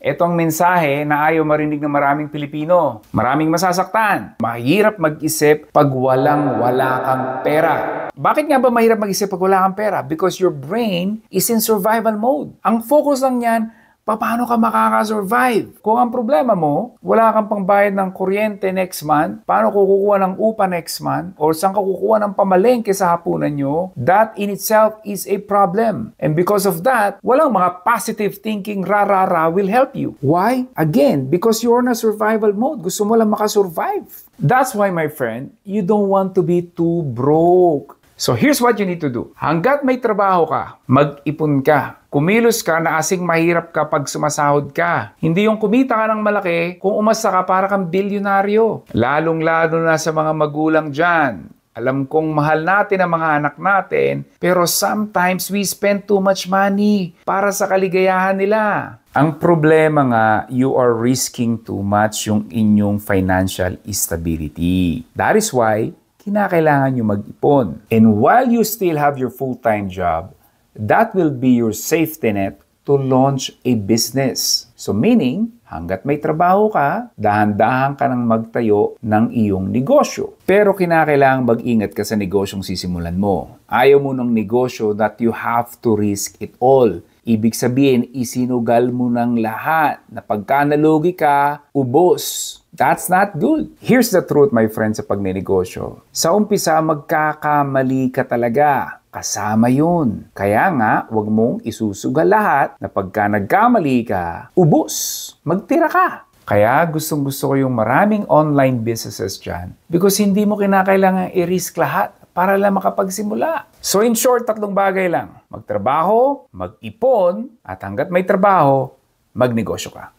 Ito ang mensahe na ayaw marinig ng maraming Pilipino. Maraming masasaktan. Mahirap mag-isip pag wala kang pera. Bakit nga ba mahirap mag-isip pag wala kang pera? Because your brain is in survival mode. Ang focus lang yan, paano ka makaka-survive? Kung ang problema mo, wala kang pangbayad ng kuryente next month, paano kukuha ng upa next month, or saan ka kukuha ng pamalengke sa hapunan nyo, that in itself is a problem. And because of that, walang mga positive thinking rarara will help you. Why? Again, because you're in a survival mode. Gusto mo lang makasurvive. That's why, my friend, you don't want to be too broke. So here's what you need to do. Hanggat may trabaho ka, mag-ipon ka. Kumilos ka na asing mahirap kapag sumasahod ka. Hindi yung kumita ka ng malaki kung umasa ka para kang bilyonaryo. Lalong-lalo na sa mga magulang dyan. Alam kong mahal natin ang mga anak natin, pero sometimes we spend too much money para sa kaligayahan nila. Ang problema nga, you are risking too much yung inyong financial stability. That is why, kinakailangan nyo mag-ipon. And while you still have your full-time job, that will be your safety net to launch a business. So meaning, hanggat may trabaho ka, dahan-dahan ka nang magtayo ng iyong negosyo. Pero kinakailangan mag-ingat ka sa negosyong sisimulan mo. Ayaw mo ng negosyo that you have to risk it all. Ibig sabihin, isinugal mo ng lahat na pagka nalugi ka, ubos. That's not good. Here's the truth, my friends, sa pagnenegosyo. Sa umpisa, magkakamali ka talaga. Kasama yun. Kaya nga, wag mong isusugal lahat na pagka nagkamali ka, ubos. Magtira ka. Kaya gustong-gusto ko yung maraming online businesses dyan because hindi mo kinakailangan i-risk lahat para lang makapagsimula. So in short, 3 bagay lang. Magtrabaho, mag-ipon, at hanggat may trabaho, magnegosyo ka.